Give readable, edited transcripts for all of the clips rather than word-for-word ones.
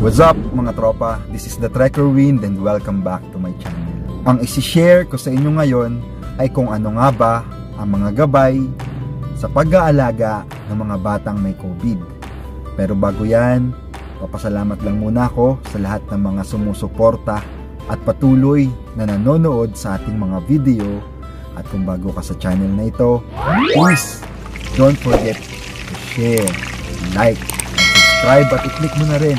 What's up mga tropa? This is the Trekker Wind and welcome back to my channel. Ang isi-share ko sa inyo ngayon ay kung ano nga ba ang mga gabay sa pag-aalaga ng mga batang may COVID. Pero bago yan, papasalamat lang muna ako sa lahat ng mga sumusuporta at patuloy na nanonood sa ating mga video. At kung bago ka sa channel na ito, please don't forget to share, like, and subscribe at i-click mo na rin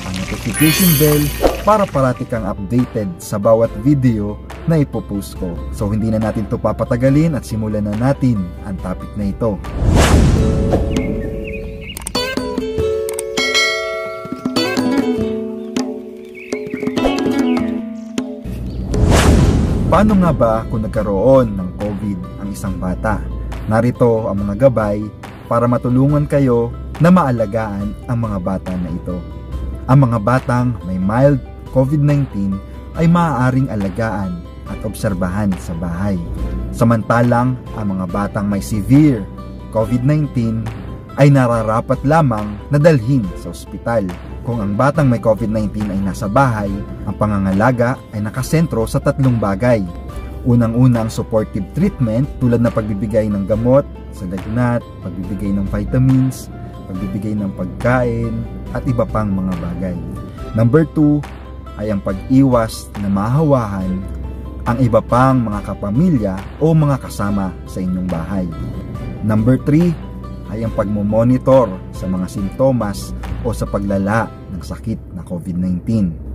ang notification bell para parati kang updated sa bawat video na ipopost ko. So hindi na natin to papatagalin at simulan na natin ang topic na ito. Paano nga ba kung nagkaroon ng COVID ang isang bata? Narito ang mga gabay para matulungan kayo na maalagaan ang mga bata na ito. Ang mga batang may mild COVID-19 ay maaaring alagaan at obserbahan sa bahay. Samantalang ang mga batang may severe COVID-19 ay nararapat lamang na dalhin sa ospital. Kung ang batang may COVID-19 ay nasa bahay, ang pangangalaga ay nakasentro sa tatlong bagay. Unang-una ang supportive treatment tulad na pagbibigay ng gamot sa lagnat, pagbibigay ng vitamins, pagbibigay ng pagkain, at iba pang mga bagay. Number 2 ay ang pag-iwas na mahawahan ang iba pang mga kapamilya o mga kasama sa inyong bahay. Number 3 ay ang pagmomonitor sa mga simptomas o sa paglala ng sakit na COVID-19.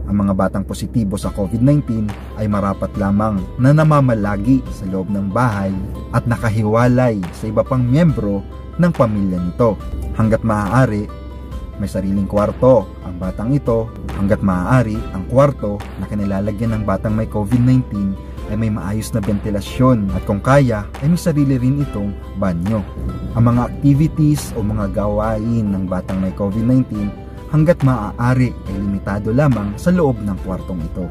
Ang mga batang positibo sa COVID-19 ay marapat lamang na namamalagi sa loob ng bahay at nakahiwalay sa iba pang miyembro ng pamilya nito. Hanggat maaari, may sariling kwarto ang batang ito. Hanggat maaari, ang kwarto na kanilalagyan ng batang may COVID-19 ay may maayos na ventilasyon at kung kaya ay may sarili rin itong banyo. Ang mga activities o mga gawain ng batang may COVID-19 hanggat maaari ay limitado lamang sa loob ng kwartong ito.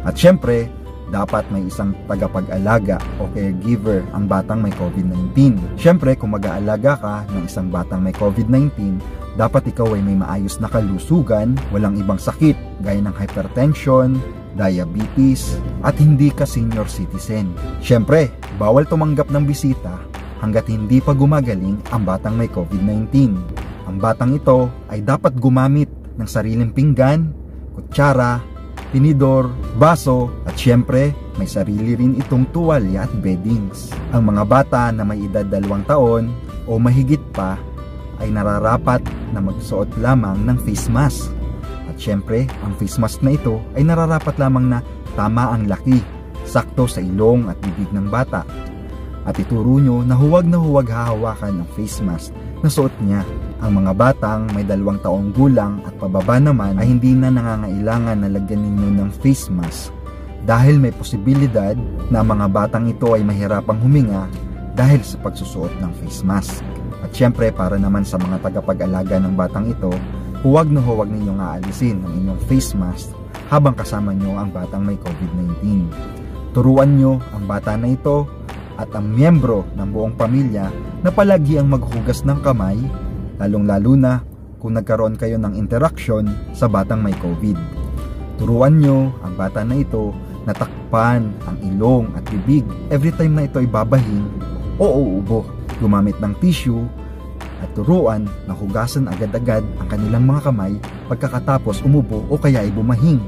At syempre, dapat may isang tagapag-alaga o caregiver ang batang may COVID-19. Syempre, kung mag-aalaga ka ng isang batang may COVID-19, dapat ikaw ay may maayos na kalusugan, walang ibang sakit gaya ng hypertension, diabetes, at hindi ka senior citizen. Syempre, bawal tumanggap ng bisita hanggat hindi pa gumagaling ang batang may COVID-19. Ang batang ito ay dapat gumamit ng sariling pinggan, kutsara, tinidor, baso, at syempre, may sarili rin itong tuwalya at beddings. Ang mga bata na may edad 2 taon o mahigit pa ay nararapat na magsuot lamang ng face mask. At syempre, ang face mask na ito ay nararapat lamang na tama ang laki, sakto sa ilong at bibig ng bata. At ituro nyo na huwag hahawakan ang face mask na suot niya. Ang mga batang may 2 taong gulang at pababa naman ay hindi na nangangailangan na lagyan ninyo ng face mask dahil may posibilidad na ang mga batang ito ay mahirapang huminga dahil sa pagsusuot ng face mask. At syempre, para naman sa mga tagapag-alaga ng batang ito, huwag ninyong aalisin ang inyong face mask habang kasama nyo ang batang may COVID-19. Turuan nyo ang bata na ito at ang miyembro ng buong pamilya na palagi ang maghugas ng kamay, lalong-lalo na kung nagkaroon kayo ng interaksyon sa batang may COVID. Turuan nyo ang bata na ito na takpan ang ilong at bibig every time na ito ay babahin o uubo. Gumamit ng tissue at turuan na hugasan agad-agad ang kanilang mga kamay pagkatapos umubo o kaya ay bumahing.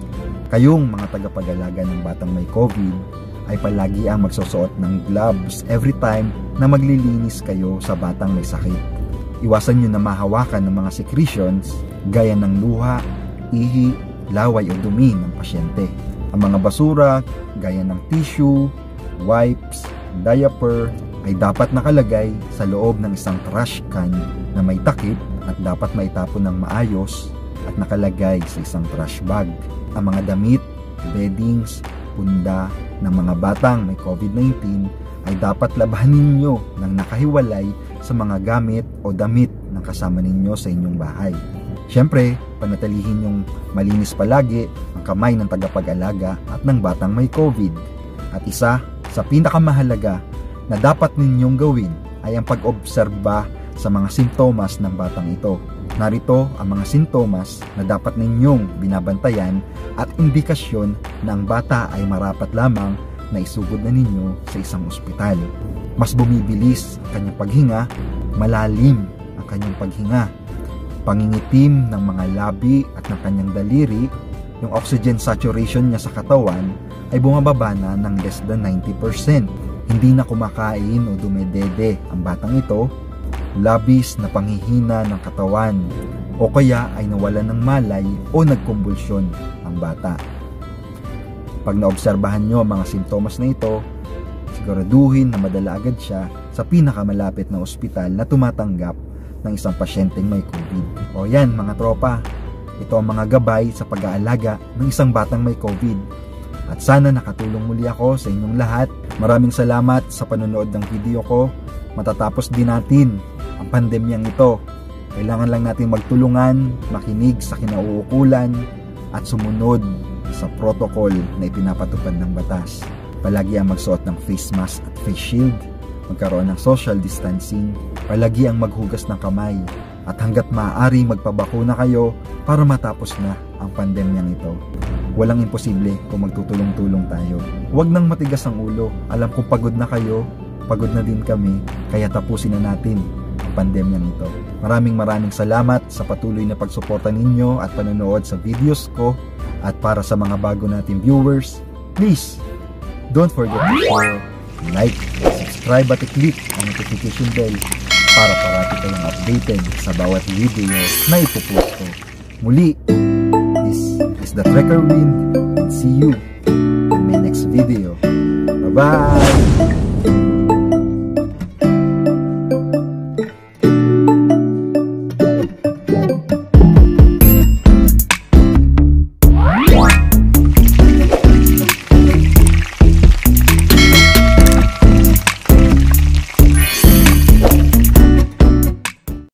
Kayong mga tagapag-alaga ng batang may COVID ay palagi ang magsusuot ng gloves every time na maglilinis kayo sa batang may sakit. Iwasan nyo na mahawakan ng mga secretions gaya ng luha, ihi, laway o dumi ng pasyente. Ang mga basura gaya ng tissue, wipes, diaper ay dapat nakalagay sa loob ng isang trash can na may takip at dapat maitapon ng maayos at nakalagay sa isang trash bag. Ang mga damit, beddings, punda ng mga batang may COVID-19 ay dapat labahanin nyo ng nakahiwalay sa mga gamit o damit ng kasama ninyo sa inyong bahay. Siyempre, panatilihin yung malinis palagi ang kamay ng tagapag-alaga at ng batang may COVID. At isa sa pinakamahalaga na dapat ninyong gawin ay ang pag-obserba sa mga simptomas ng batang ito. Narito ang mga sintomas na dapat ninyong binabantayan at indikasyon na ang bata ay marapat lamang na isugod na ninyo sa isang ospital. Mas bumibilis ang kanyang paghinga, malalim ang kanyang paghinga, pangingitim ng mga labi at ng kanyang daliri, yung oxygen saturation niya sa katawan ay bumababa na ng less than 90%. Hindi na kumakain o dumedede ang batang ito, labis na panghihina ng katawan, o kaya ay nawalan ng malay o nagkumbulsyon ang bata. Pag naobserbahan nyo ang mga sintomas na ito, siguraduhin na madala agad siya sa pinakamalapit na ospital na tumatanggap ng isang pasyenteng may COVID. O yan mga tropa, ito ang mga gabay sa pag-aalaga ng isang batang may COVID. At sana nakatulong muli ako sa inyong lahat. Maraming salamat sa panonood ng video ko. Matatapos din natin ang pandemyang ito. Kailangan lang natin magtulungan, makinig sa kinauukulan at sumunod sa protocol na ipinapatupad ng batas. Palagi ang magsuot ng face mask at face shield, magkaroon ng social distancing, palagi ang maghugas ng kamay, at hanggat maaari magpabakuna kayo para matapos na ang pandemyang ito. Walang imposible kung magtutulong-tulong tayo. Huwag nang matigas ang ulo. Alam kong pagod na kayo, pagod na din kami, kaya tapusin na natin ang pandemyang ito. Maraming salamat sa patuloy na pagsuporta ninyo at panonood sa videos ko. At para sa mga bago nating viewers, please don't forget to share, like, subscribe at i-click ang notification bell para parati kayong updated sa bawat video na ipopost ko. Muli, this is the Trekker Wind, and see you in my next video. Bye-bye!